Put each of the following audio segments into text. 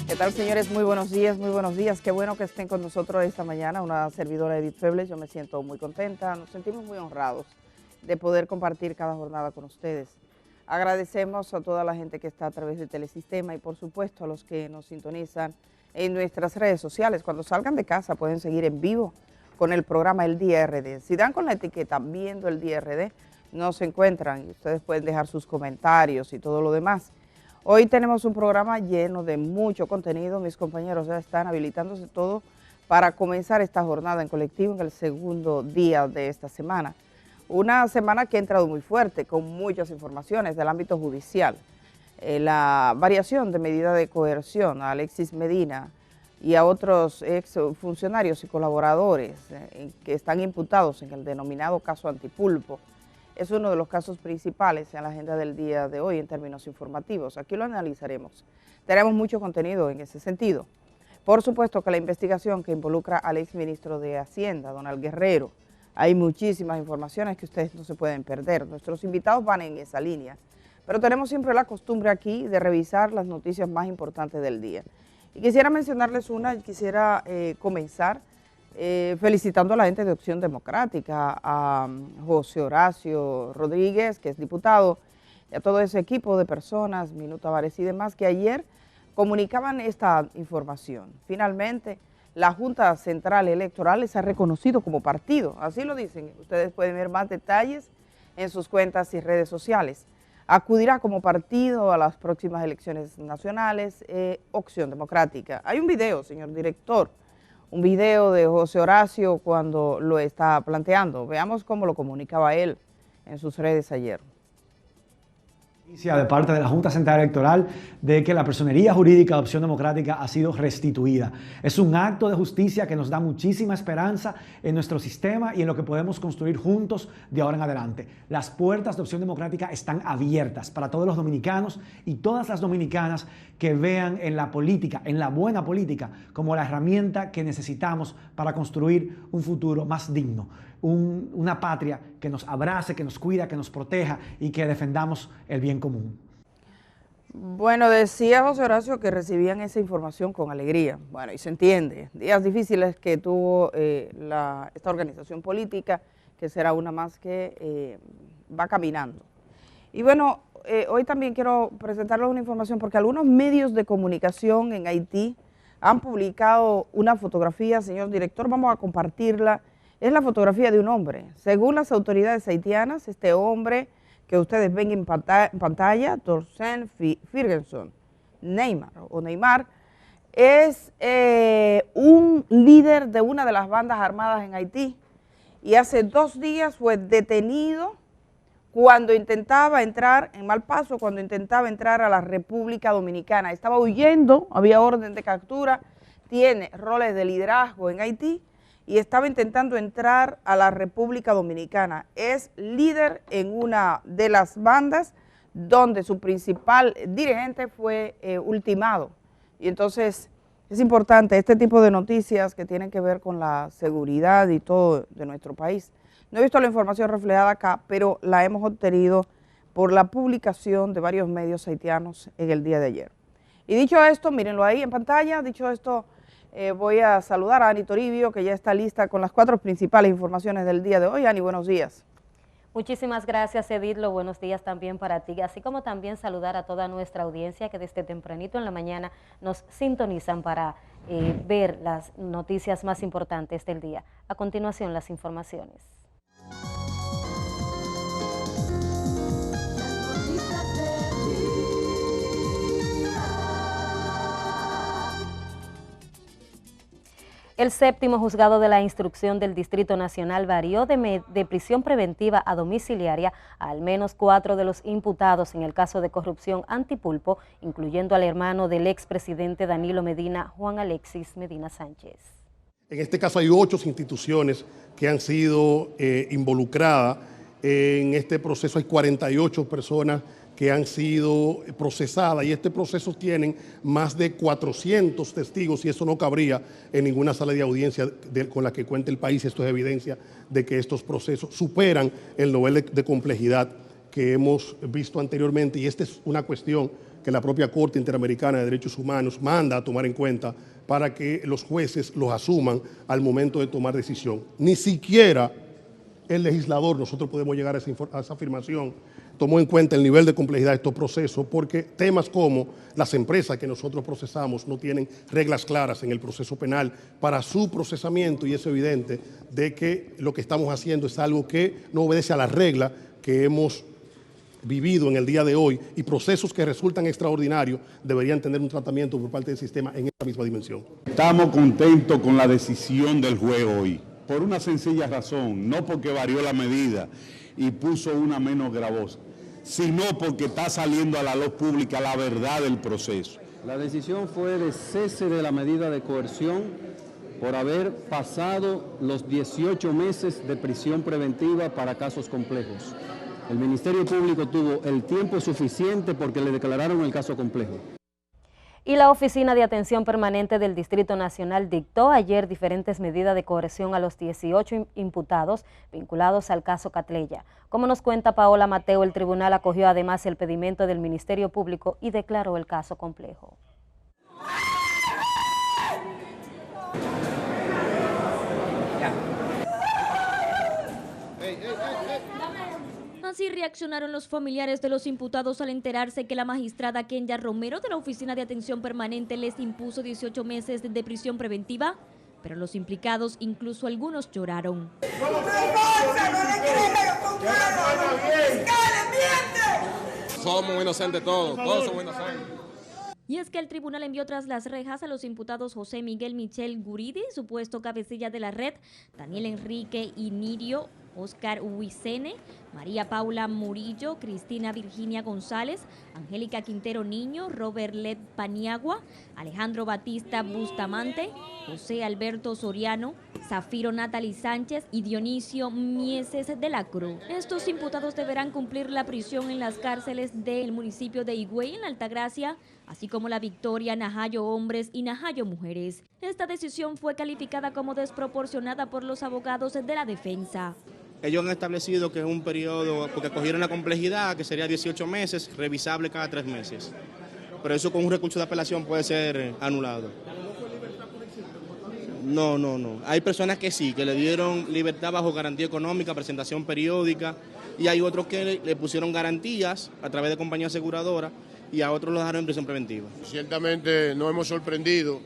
¿Qué tal, señores? Muy buenos días, muy buenos días. Qué bueno que estén con nosotros esta mañana, una servidora Edith Febles. Yo me siento muy contenta, nos sentimos muy honrados de poder compartir cada jornada con ustedes. Agradecemos a toda la gente que está a través de Telesistema y por supuesto a los que nos sintonizan en nuestras redes sociales. Cuando salgan de casa pueden seguir en vivo con el programa El Día RD. Si dan con la etiqueta Viendo el Día RD, nos encuentran y ustedes pueden dejar sus comentarios y todo lo demás. Hoy tenemos un programa lleno de mucho contenido. Mis compañeros ya están habilitándose todo para comenzar esta jornada en colectivo en el segundo día de esta semana. Una semana que ha entrado muy fuerte, con muchas informaciones del ámbito judicial. La variación de medida de coerción a Alexis Medina y a otros exfuncionarios y colaboradores que están imputados en el denominado caso Antipulpo. Es uno de los casos principales en la agenda del día de hoy en términos informativos. Aquí lo analizaremos. Tenemos mucho contenido en ese sentido. Por supuesto que la investigación que involucra al exministro de Hacienda, Donald Guerrero, hay muchísimas informaciones que ustedes no se pueden perder. Nuestros invitados van en esa línea. Pero tenemos siempre la costumbre aquí de revisar las noticias más importantes del día. Y quisiera mencionarles una, quisiera comenzar felicitando a la gente de Opción Democrática, a José Horacio Rodríguez, que es diputado, y a todo ese equipo de personas, Minuto Tavares y demás, que ayer comunicaban esta información. Finalmente, la Junta Central Electoral les ha reconocido como partido, así lo dicen. Ustedes pueden ver más detalles en sus cuentas y redes sociales. Acudirá como partido a las próximas elecciones nacionales, Opción Democrática. Hay un video, señor director, un video de José Horacio cuando lo está planteando. Veamos cómo lo comunicaba él en sus redes ayer. De parte de la Junta Central Electoral de que la personería jurídica de Opción Democrática ha sido restituida. Es un acto de justicia que nos da muchísima esperanza en nuestro sistema y en lo que podemos construir juntos de ahora en adelante. Las puertas de Opción Democrática están abiertas para todos los dominicanos y todas las dominicanas que vean en la política, en la buena política, como la herramienta que necesitamos para construir un futuro más digno. Una patria que nos abrace, que nos cuida, que nos proteja y que defendamos el bien común. Bueno, decía José Horacio que recibían esa información con alegría. Bueno, y se entiende. Días difíciles que tuvo esta organización política, que será una más que va caminando. Y bueno, hoy también quiero presentarles una información porque algunos medios de comunicación en Haití han publicado una fotografía. Señor director, vamos a compartirla. Es la fotografía de un hombre. Según las autoridades haitianas, este hombre que ustedes ven en pantalla, Torsen Ferguson, Neymar, es un líder de una de las bandas armadas en Haití y hace 2 días fue detenido cuando intentaba entrar, en Malpaso, cuando intentaba entrar a la República Dominicana. Estaba huyendo, había orden de captura, tiene roles de liderazgo en Haití, y estaba intentando entrar a la República Dominicana. Es líder en una de las bandas donde su principal dirigente fue ultimado. Y entonces es importante este tipo de noticias que tienen que ver con la seguridad y todo de nuestro país. No he visto la información reflejada acá, pero la hemos obtenido por la publicación de varios medios haitianos en el día de ayer. Y dicho esto, mírenlo ahí en pantalla, dicho esto, voy a saludar a Ani Toribio, que ya está lista con las 4 principales informaciones del día de hoy. Ani, buenos días. Muchísimas gracias, Edith. Buenos días también para ti, así como también saludar a toda nuestra audiencia que desde tempranito en la mañana nos sintonizan para ver las noticias más importantes del día. A continuación, las informaciones. El 7º juzgado de la instrucción del Distrito Nacional varió de prisión preventiva a domiciliaria a al menos 4 de los imputados en el caso de corrupción Antipulpo, incluyendo al hermano del expresidente Danilo Medina, Juan Alexis Medina Sánchez. En este caso hay 8 instituciones que han sido involucradas en este proceso. Hay 48 personas que han sido procesadas y este proceso tienen más de 400 testigos y eso no cabría en ninguna sala de audiencia con la que cuenta el país. Esto es evidencia de que estos procesos superan el nivel de complejidad que hemos visto anteriormente y esta es una cuestión que que la propia Corte Interamericana de Derechos Humanos manda a tomar en cuenta para que los jueces los asuman al momento de tomar decisión. Ni siquiera el legislador, nosotros podemos llegar a esa afirmación, tomó en cuenta el nivel de complejidad de estos procesos, porque temas como las empresas que nosotros procesamos no tienen reglas claras en el proceso penal para su procesamiento, y es evidente de que lo que estamos haciendo es algo que no obedece a la regla que hemos vivido en el día de hoy, y procesos que resultan extraordinarios deberían tener un tratamiento por parte del sistema en esta misma dimensión. Estamos contentos con la decisión del juez hoy, por una sencilla razón, no porque varió la medida y puso una menos gravosa, sino porque está saliendo a la luz pública la verdad del proceso. La decisión fue de cese de la medida de coerción por haber pasado los 18 meses de prisión preventiva para casos complejos. El Ministerio Público tuvo el tiempo suficiente porque le declararon el caso complejo. Y la Oficina de Atención Permanente del Distrito Nacional dictó ayer diferentes medidas de coerción a los 18 imputados vinculados al caso Catleya. Como nos cuenta Paola Mateo, el tribunal acogió además el pedimento del Ministerio Público y declaró el caso complejo. Así reaccionaron los familiares de los imputados al enterarse que la magistrada Kenya Romero de la Oficina de Atención Permanente les impuso 18 meses de prisión preventiva, pero los implicados, incluso algunos, lloraron. Somos inocentes todos somos inocentes. Y es que el tribunal envió tras las rejas a los imputados José Miguel Michel Guridi, supuesto cabecilla de la red, Daniel Enrique Inirio, Oscar Huicene, María Paula Murillo, Cristina Virginia González, Angélica Quintero Niño, Robert Led Paniagua, Alejandro Batista Bustamante, José Alberto Soriano, Zafiro Natalie Sánchez y Dionisio Mieses de la Cruz. Estos imputados deberán cumplir la prisión en las cárceles del municipio de Higüey, en la Altagracia, así como la Victoria, Najayo Hombres y Najayo Mujeres. Esta decisión fue calificada como desproporcionada por los abogados de la defensa. Ellos han establecido que es un periodo, porque cogieron la complejidad, que sería 18 meses, revisable cada 3 meses. Pero eso con un recurso de apelación puede ser anulado. No. Hay personas que sí, que le dieron libertad bajo garantía económica, presentación periódica, y hay otros que le pusieron garantías a través de compañías aseguradoras y a otros los dejaron en prisión preventiva. Ciertamente nos hemos sorprendido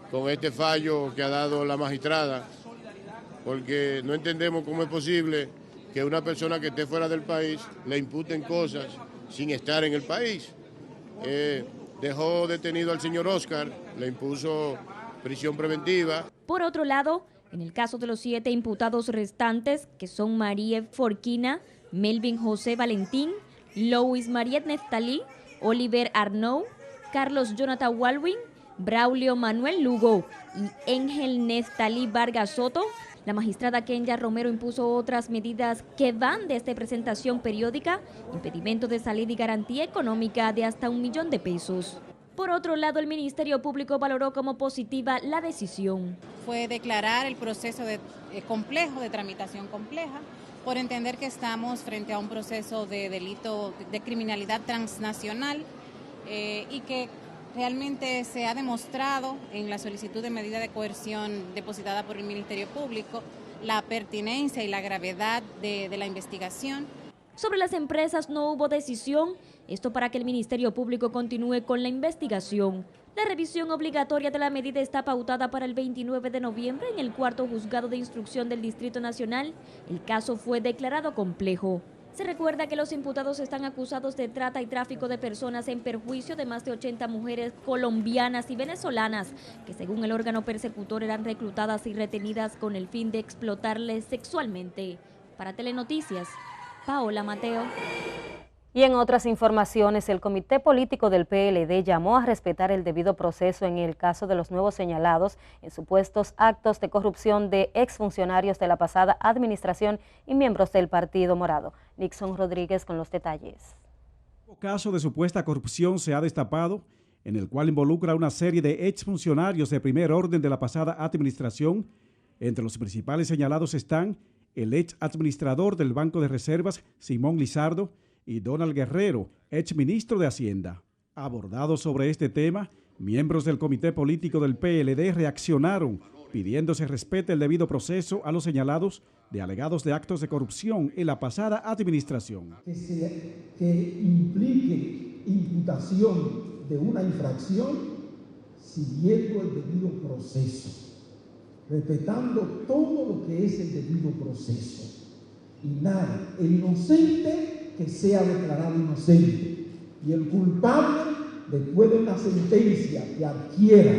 con este fallo que ha dado la magistrada, porque no entendemos cómo es posible que una persona que esté fuera del país le imputen cosas sin estar en el país. Dejó detenido al señor Oscar, le impuso prisión preventiva. Por otro lado, en el caso de los 7 imputados restantes, que son María Forquina, Melvin José Valentín, Louis Mariet Neftalí, Oliver Arnaud, Carlos Jonathan Walwin, Braulio Manuel Lugo y Ángel Neftalí Vargas Soto, la magistrada Kenya Romero impuso otras medidas que van desde presentación periódica, impedimento de salida y garantía económica de hasta $1 millón. Por otro lado, el Ministerio Público valoró como positiva la decisión. Fue declarar el proceso complejo, de tramitación compleja, por entender que estamos frente a un proceso de delito de criminalidad transnacional y que realmente se ha demostrado en la solicitud de medida de coerción depositada por el Ministerio Público la pertinencia y la gravedad de la investigación. Sobre las empresas no hubo decisión, esto para que el Ministerio Público continúe con la investigación. La revisión obligatoria de la medida está pautada para el 29 de noviembre en el 4º Juzgado de Instrucción del Distrito Nacional. El caso fue declarado complejo. Se recuerda que los imputados están acusados de trata y tráfico de personas en perjuicio de más de 80 mujeres colombianas y venezolanas, que según el órgano persecutor eran reclutadas y retenidas con el fin de explotarles sexualmente. Para Telenoticias, Paola Mateo. Y en otras informaciones, el Comité Político del PLD llamó a respetar el debido proceso en el caso de los nuevos señalados en supuestos actos de corrupción de exfuncionarios de la pasada administración y miembros del Partido Morado. Nixon Rodríguez con los detalles. Un caso de supuesta corrupción se ha destapado, en el cual involucra a una serie de exfuncionarios de primer orden de la pasada administración. Entre los principales señalados están el ex administrador del Banco de Reservas, Simón Lizardo, y Donald Guerrero, ex ministro de Hacienda. Abordados sobre este tema, miembros del comité político del PLD reaccionaron, pidiendo se respete el debido proceso a los señalados de alegados de actos de corrupción en la pasada administración. Que implique imputación de una infracción siguiendo el debido proceso, respetando todo lo que es el debido proceso. Y nada, el inocente que sea declarado inocente y el culpable, después de una sentencia que adquiera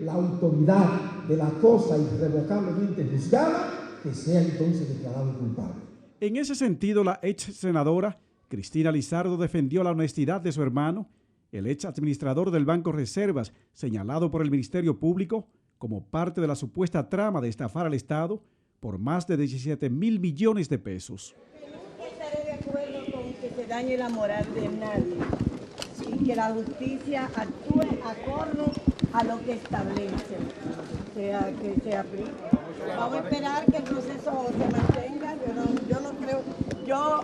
la autoridad de la cosa irrevocablemente juzgada, que sea entonces declarado culpable. En ese sentido, la ex senadora Cristina Lizardo defendió la honestidad de su hermano, el ex administrador del Banco Reservas, señalado por el Ministerio Público como parte de la supuesta trama de estafar al Estado por más de 17 mil millones de pesos. No estaré de acuerdo con que se dañe la moral de nadie y que la justicia actúe acorde a lo que establece, que se aplique. Vamos a esperar que el proceso se mantenga. Yo no creo, yo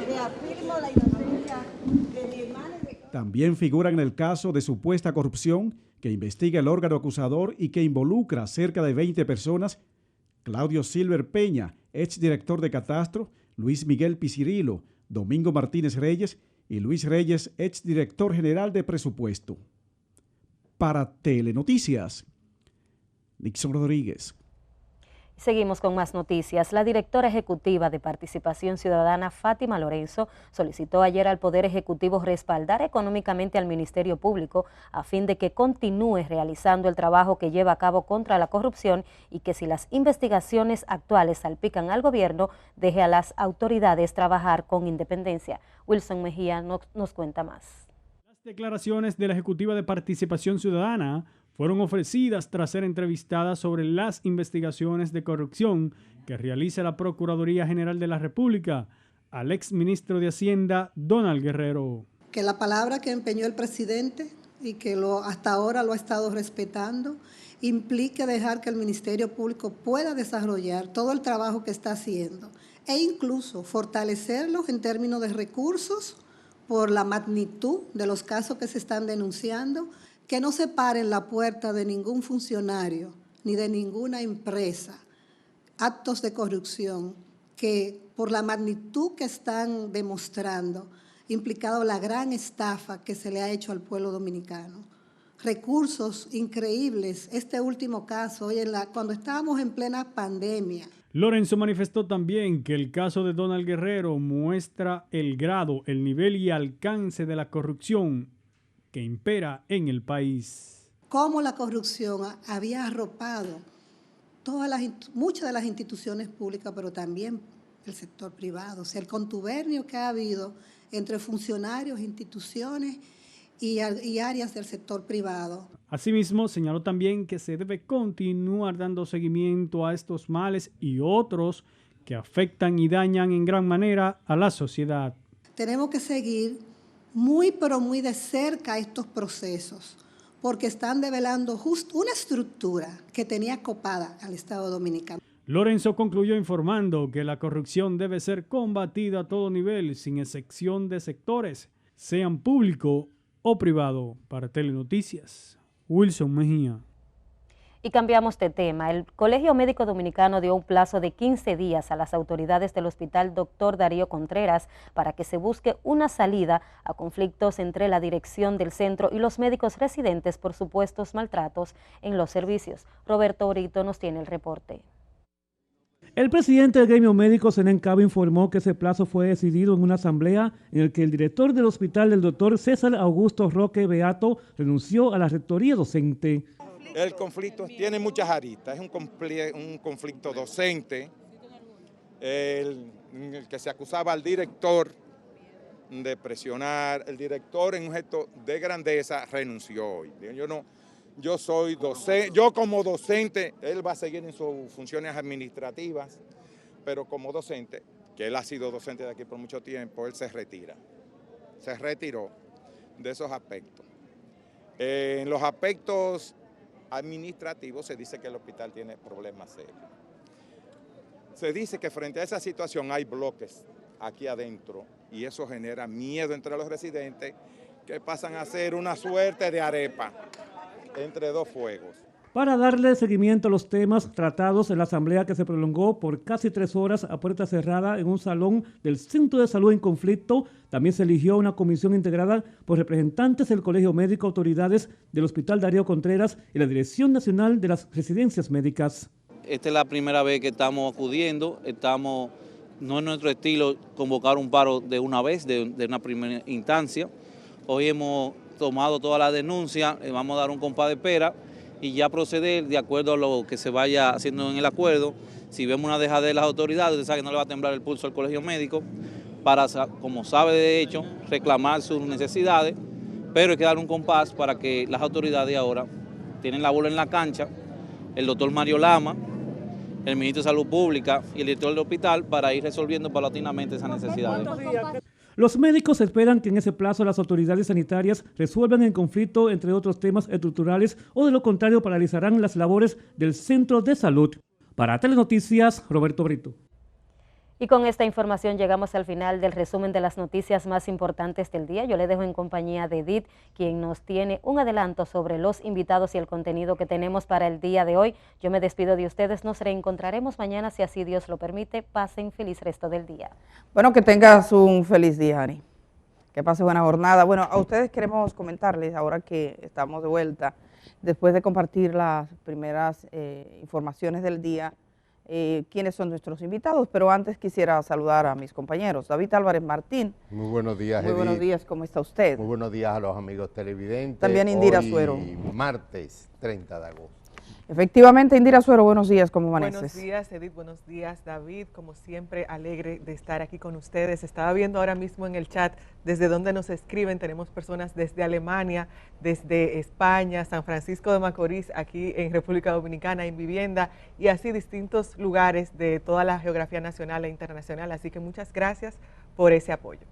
reafirmo la inocencia de mi hermana. También figuran en el caso de supuesta corrupción que investiga el órgano acusador y que involucra a cerca de 20 personas, Claudio Silver Peña, exdirector de Catastro, Luis Miguel Piscirilo, Domingo Martínez Reyes y Luis Reyes, exdirector general de Presupuesto. Para Telenoticias, Nixon Rodríguez. Seguimos con más noticias. La directora ejecutiva de Participación Ciudadana, Fátima Lorenzo, solicitó ayer al Poder Ejecutivo respaldar económicamente al Ministerio Público a fin de que continúe realizando el trabajo que lleva a cabo contra la corrupción y que si las investigaciones actuales salpican al gobierno, deje a las autoridades trabajar con independencia. Wilson Mejía nos cuenta más. Las declaraciones de la ejecutiva de Participación Ciudadana fueron ofrecidas tras ser entrevistadas sobre las investigaciones de corrupción que realiza la Procuraduría General de la República al exministro de Hacienda, Donald Guerrero. Que la palabra que empeñó el presidente y que hasta ahora lo ha estado respetando, implique dejar que el Ministerio Público pueda desarrollar todo el trabajo que está haciendo e incluso fortalecerlos en términos de recursos por la magnitud de los casos que se están denunciando, que no se paren la puerta de ningún funcionario ni de ninguna empresa, actos de corrupción que por la magnitud que están demostrando, implicado la gran estafa que se le ha hecho al pueblo dominicano. Recursos increíbles, este último caso, cuando estábamos en plena pandemia. Lorenzo manifestó también que el caso de Donald Guerrero muestra el grado, el nivel y alcance de la corrupción que impera en el país. Cómo la corrupción había arropado muchas de las instituciones públicas, pero también el sector privado. O sea, el contubernio que ha habido entre funcionarios, instituciones y áreas del sector privado. Asimismo, señaló también que se debe continuar dando seguimiento a estos males y otros que afectan y dañan en gran manera a la sociedad. Tenemos que seguir muy pero muy de cerca estos procesos, porque están develando justo una estructura que tenía copada al Estado Dominicano. Lorenzo concluyó informando que la corrupción debe ser combatida a todo nivel, sin excepción de sectores, sean público o privado. Para Telenoticias, Wilson Mejía. Y cambiamos de tema. El Colegio Médico Dominicano dio un plazo de 15 días a las autoridades del Hospital Dr. Darío Contreras para que se busque una salida a conflictos entre la dirección del centro y los médicos residentes por supuestos maltratos en los servicios. Roberto Brito nos tiene el reporte. El presidente del gremio médico, Zenén Cabo, informó que ese plazo fue decidido en una asamblea en el que el director del hospital, el doctor César Augusto Roque Beato, renunció a la rectoría docente. El conflicto tiene muchas aristas, es un conflicto docente, el que se acusaba al director de presionar, el director en un gesto de grandeza renunció hoy. Yo soy docente, yo como docente, él va a seguir en sus funciones administrativas, pero como docente, que él ha sido docente de aquí por mucho tiempo, él se retiró de esos aspectos. En los aspectos administrativos se dice que el hospital tiene problemas serios. Se dice que frente a esa situación hay bloques aquí adentro y eso genera miedo entre los residentes que pasan a ser una suerte de arepa entre dos fuegos. Para darle seguimiento a los temas tratados en la asamblea que se prolongó por casi 3 horas a puerta cerrada en un salón del Centro de Salud en Conflicto, también se eligió una comisión integrada por representantes del Colegio Médico, autoridades del Hospital Darío Contreras y la Dirección Nacional de las Residencias Médicas. Esta es la primera vez que estamos acudiendo, no es nuestro estilo convocar un paro de una vez, de una primera instancia. Hoy hemos tomado todas las denuncias, vamos a dar un compás de espera y ya proceder de acuerdo a lo que se vaya haciendo en el acuerdo. Si vemos una dejadez de las autoridades, usted sabe que no le va a temblar el pulso al Colegio Médico para, como sabe de hecho, reclamar sus necesidades, pero hay que dar un compás para que las autoridades ahora tienen la bola en la cancha, el doctor Mario Lama, el ministro de Salud Pública y el director del hospital para ir resolviendo paulatinamente esas necesidades. Los médicos esperan que en ese plazo las autoridades sanitarias resuelvan el conflicto, entre otros temas estructurales, o de lo contrario paralizarán las labores del centro de salud. Para Telenoticias, Roberto Brito. Y con esta información llegamos al final del resumen de las noticias más importantes del día. Yo le dejo en compañía de Edith, quien nos tiene un adelanto sobre los invitados y el contenido que tenemos para el día de hoy. Yo me despido de ustedes, nos reencontraremos mañana si así Dios lo permite. Pasen feliz resto del día. Bueno, que tengas un feliz día, Ani. Que pase buena jornada. Bueno, a ustedes queremos comentarles, ahora que estamos de vuelta, después de compartir las primeras informaciones del día, quiénes son nuestros invitados, pero antes quisiera saludar a mis compañeros. David Álvarez Martín. Muy buenos días, Muy buenos días, ¿cómo está usted? Muy buenos días a los amigos televidentes. También Indira Suero. Martes 30 de agosto. Efectivamente, Indira Suero, buenos días, ¿cómo amaneces? Buenos días, Edith, buenos días, David, como siempre, alegre de estar aquí con ustedes. Estaba viendo ahora mismo en el chat desde donde nos escriben, tenemos personas desde Alemania, desde España, San Francisco de Macorís, aquí en República Dominicana, en vivienda, y así distintos lugares de toda la geografía nacional e internacional, así que muchas gracias por ese apoyo.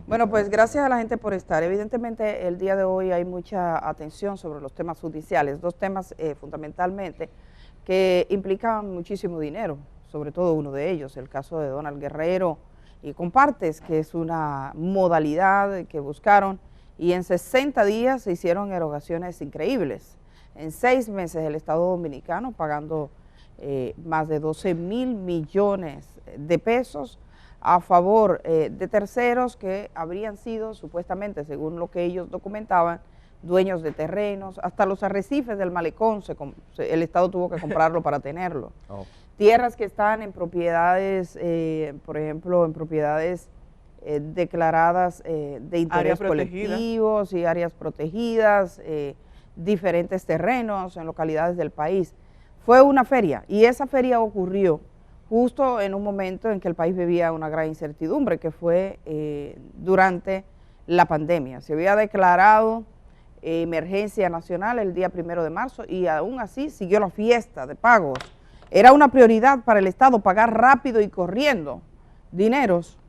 Bueno, pues gracias a la gente por estar. Evidentemente el día de hoy hay mucha atención sobre los temas judiciales, dos temas fundamentalmente que implican muchísimo dinero, sobre todo uno de ellos, el caso de Donald Guerrero y Compartes, que es una modalidad que buscaron y en 60 días se hicieron erogaciones increíbles. En 6 meses el Estado Dominicano pagando más de 12.000 millones de pesos a favor de terceros que habrían sido supuestamente, según lo que ellos documentaban, dueños de terrenos, hasta los arrecifes del malecón, el Estado tuvo que comprarlo para tenerlo. Oh. Tierras que están en propiedades, por ejemplo, en propiedades declaradas de interés colectivos y áreas protegidas, diferentes terrenos en localidades del país. Fue una feria y esa feria ocurrió justo en un momento en que el país vivía una gran incertidumbre, que fue durante la pandemia. Se había declarado emergencia nacional el día 1 de marzo y aún así siguió la fiesta de pagos. Era una prioridad para el Estado pagar rápido y corriendo dineros.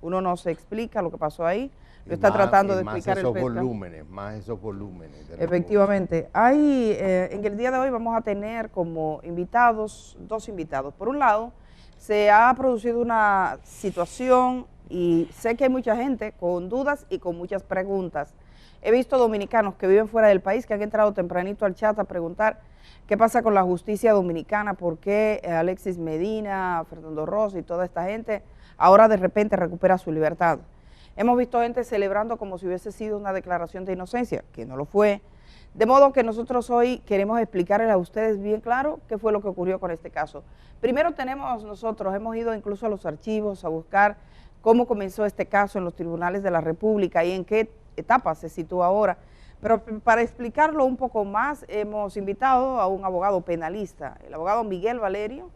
Uno no se explica lo que pasó ahí, lo está tratando de explicar el PESCA. Más esos volúmenes. Efectivamente. Hay, en el día de hoy vamos a tener como invitados, 2 invitados. Por un lado, se ha producido una situación y sé que hay mucha gente con dudas y con muchas preguntas. He visto dominicanos que viven fuera del país que han entrado tempranito al chat a preguntar qué pasa con la justicia dominicana, por qué Alexis Medina, Fernando Ross y toda esta gente ahora de repente recupera su libertad. Hemos visto gente celebrando como si hubiese sido una declaración de inocencia, que no lo fue. De modo que nosotros hoy queremos explicarles a ustedes bien claro qué fue lo que ocurrió con este caso. Primero hemos ido incluso a los archivos a buscar cómo comenzó este caso en los tribunales de la República y en qué etapa se sitúa ahora. Pero para explicarlo un poco más, hemos invitado a un abogado penalista. El abogado Miguel Valerio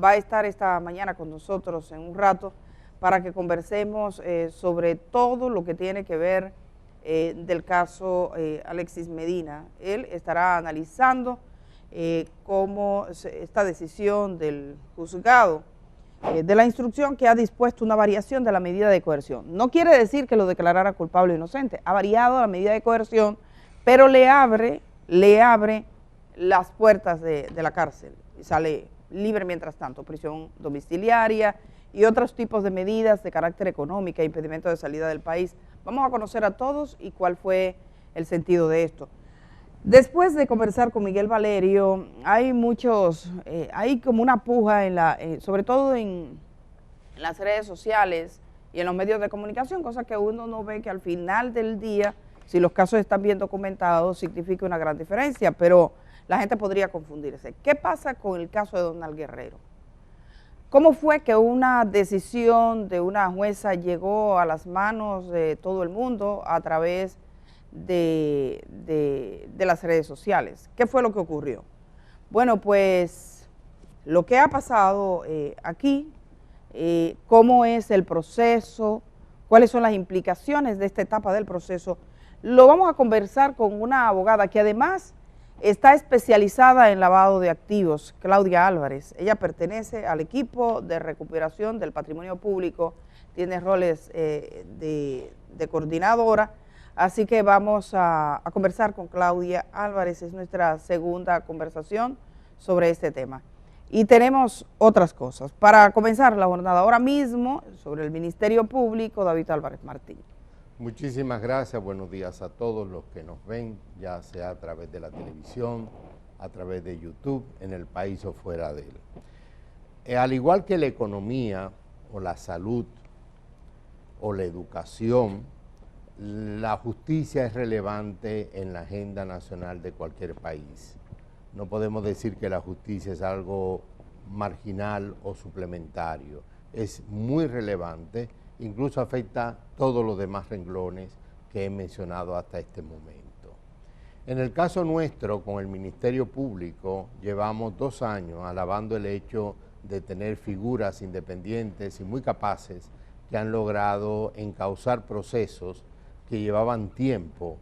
va a estar esta mañana con nosotros en un rato para que conversemos sobre todo lo que tiene que ver del caso Alexis Medina. Él estará analizando cómo esta decisión del juzgado de la instrucción que ha dispuesto una variación de la medida de coerción. No quiere decir que lo declarara culpable o inocente, ha variado la medida de coerción, pero le abre las puertas de la cárcel y sale libre mientras tanto, prisión domiciliaria y otros tipos de medidas de carácter económico, impedimento de salida del país Vamos a conocer a todos y cuál fue el sentido de esto. Después de conversar con Miguel Valerio, hay hay como una puja, sobre todo en las redes sociales y en los medios de comunicación, cosa que uno no ve que al final del día, si los casos están bien documentados, significa una gran diferencia, pero la gente podría confundirse. ¿Qué pasa con el caso de Donald Guerrero? ¿Cómo fue que una decisión de una jueza llegó a las manos de todo el mundo a través de las redes sociales? ¿Qué fue lo que ocurrió? Bueno, pues lo que ha pasado aquí, cómo es el proceso, cuáles son las implicaciones de esta etapa del proceso, lo vamos a conversar con una abogada que además está especializada en lavado de activos, Claudia Álvarez. Ella pertenece al equipo de recuperación del patrimonio público, tiene roles de coordinadora, así que vamos a conversar con Claudia Álvarez, es nuestra segunda conversación sobre este tema. Y tenemos otras cosas. Para comenzar la jornada ahora mismo, sobre el Ministerio Público, David Álvarez Martín. Muchísimas gracias, buenos días a todos los que nos ven, ya sea a través de la televisión, a través de YouTube, en el país o fuera de él. Al igual que la economía o la salud o la educación, la justicia es relevante en la agenda nacional de cualquier país. No podemos decir que la justicia es algo marginal o suplementario, es muy relevante, incluso afecta todos los demás renglones que he mencionado hasta este momento. En el caso nuestro, con el Ministerio Público, llevamos 2 años alabando el hecho de tener figuras independientes y muy capaces que han logrado encauzar procesos que llevaban tiempo,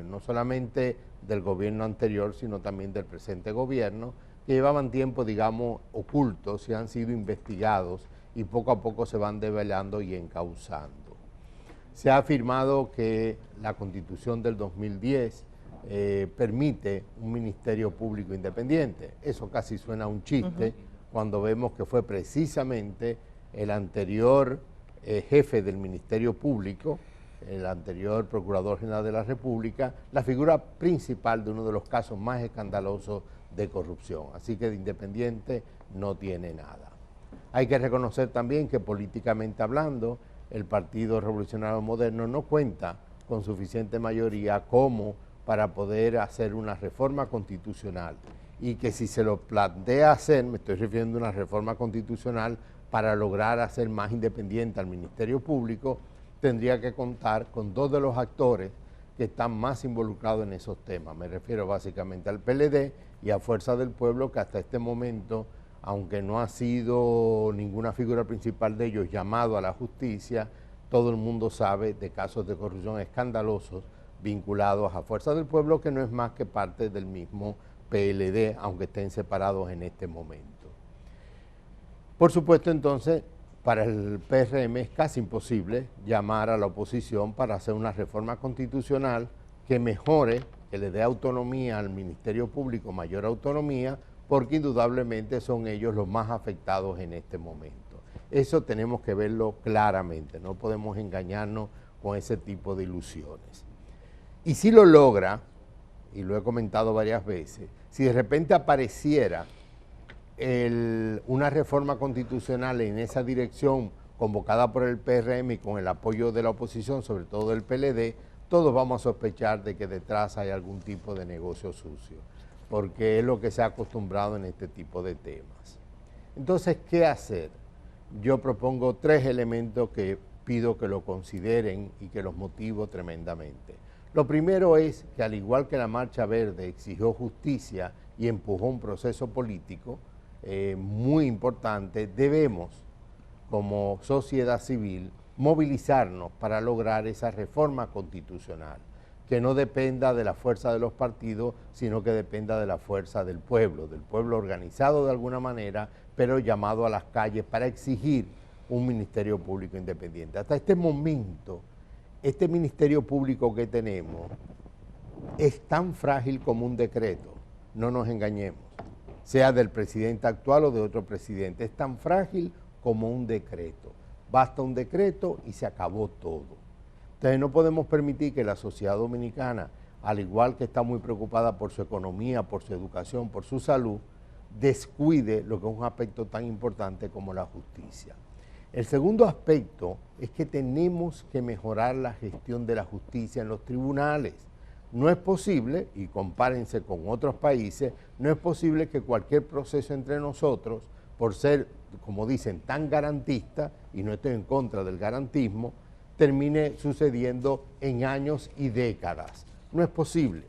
no solamente del gobierno anterior, sino también del presente gobierno, que llevaban tiempo, digamos, ocultos y han sido investigados y poco a poco se van develando y encauzando. Se ha afirmado que la Constitución del 2010 permite un Ministerio Público independiente. Eso casi suena a un chiste cuando vemos que fue precisamente el anterior jefe del Ministerio Público, el anterior Procurador General de la República, la figura principal de uno de los casos más escandalosos de corrupción. Así que de independiente no tiene nada. Hay que reconocer también que políticamente hablando, el Partido Revolucionario Moderno no cuenta con suficiente mayoría como para poder hacer una reforma constitucional y que si se lo plantea hacer, me estoy refiriendo a una reforma constitucional para lograr hacer más independiente al Ministerio Público, tendría que contar con 2 de los actores que están más involucrados en esos temas. Me refiero básicamente al PLD y a Fuerza del Pueblo, que hasta este momento, aunque no ha sido ninguna figura principal de ellos llamado a la justicia, todo el mundo sabe de casos de corrupción escandalosos vinculados a Fuerza del Pueblo, que no es más que parte del mismo PLD, aunque estén separados en este momento. Por supuesto, entonces, para el PRM es casi imposible llamar a la oposición para hacer una reforma constitucional que mejore, que le dé autonomía al Ministerio Público, mayor autonomía, porque indudablemente son ellos los más afectados en este momento. Eso tenemos que verlo claramente, no podemos engañarnos con ese tipo de ilusiones. Y si lo logra, y lo he comentado varias veces, si de repente apareciera una reforma constitucional en esa dirección convocada por el PRM y con el apoyo de la oposición, sobre todo del PLD, todos vamos a sospechar de que detrás hay algún tipo de negocio sucio, porque es lo que se ha acostumbrado en este tipo de temas. Entonces, ¿qué hacer? Yo propongo 3 elementos que pido que lo consideren y que los motivo tremendamente. Lo primero es que, al igual que la Marcha Verde exigió justicia y empujó un proceso político muy importante, debemos, como sociedad civil, movilizarnos para lograr esa reforma constitucional, que no dependa de la fuerza de los partidos, sino que dependa de la fuerza del pueblo organizado de alguna manera, pero llamado a las calles para exigir un Ministerio Público independiente. Hasta este momento, este Ministerio Público que tenemos es tan frágil como un decreto, no nos engañemos, sea del presidente actual o de otro presidente, es tan frágil como un decreto. Basta un decreto y se acabó todo. Entonces no podemos permitir que la sociedad dominicana, al igual que está muy preocupada por su economía, por su educación, por su salud, descuide lo que es un aspecto tan importante como la justicia. El segundo aspecto es que tenemos que mejorar la gestión de la justicia en los tribunales. No es posible, y compárense con otros países, no es posible que cualquier proceso entre nosotros, por ser, como dicen, tan garantista, y no estoy en contra del garantismo, termine sucediendo en años y décadas. No es posible.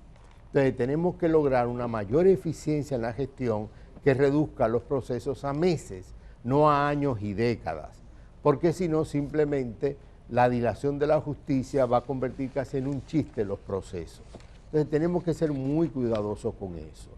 Entonces tenemos que lograr una mayor eficiencia en la gestión que reduzca los procesos a meses, no a años y décadas, porque si no simplemente la dilación de la justicia va a convertir casi en un chiste los procesos. Entonces tenemos que ser muy cuidadosos con eso.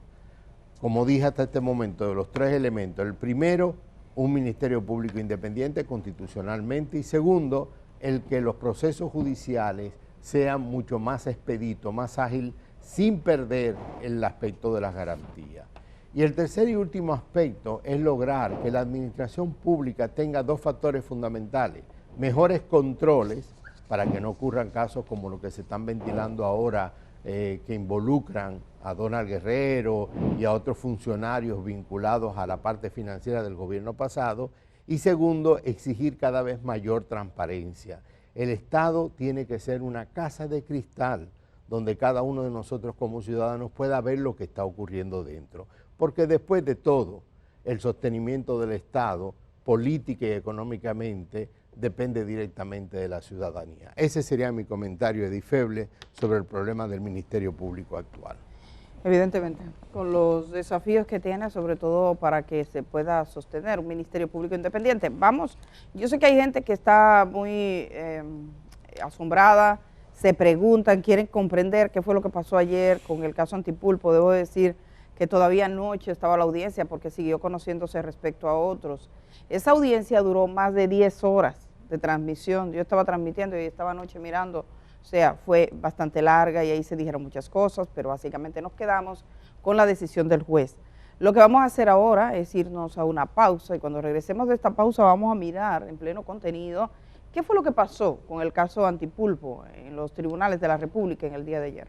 Como dije hasta este momento, de los tres elementos, el primero, un Ministerio Público independiente constitucionalmente, y segundo, el que los procesos judiciales sean mucho más expeditos, más ágiles, sin perder el aspecto de las garantías. Y el tercer y último aspecto es lograr que la administración pública tenga dos factores fundamentales: mejores controles para que no ocurran casos como los que se están ventilando ahora, que involucran a Donald Guerrero y a otros funcionarios vinculados a la parte financiera del gobierno pasado. Y segundo, exigir cada vez mayor transparencia. El Estado tiene que ser una casa de cristal donde cada uno de nosotros como ciudadanos pueda ver lo que está ocurriendo dentro. Porque después de todo, el sostenimiento del Estado, política y económicamente, depende directamente de la ciudadanía. Ese sería mi comentario, Edith Feble, sobre el problema del Ministerio Público actual. Evidentemente, con los desafíos que tiene, sobre todo para que se pueda sostener un Ministerio Público independiente. Vamos, yo sé que hay gente que está muy asombrada, se preguntan, quieren comprender qué fue lo que pasó ayer con el caso Antipulpo. Debo decir que todavía anoche estaba la audiencia porque siguió conociéndose respecto a otros. Esa audiencia duró más de 10 horas de transmisión. Yo estaba transmitiendo y estaba anoche mirando. O sea, fue bastante larga y ahí se dijeron muchas cosas, pero básicamente nos quedamos con la decisión del juez. Lo que vamos a hacer ahora es irnos a una pausa, y cuando regresemos de esta pausa vamos a mirar en pleno contenido qué fue lo que pasó con el caso Antipulpo en los tribunales de la República en el día de ayer.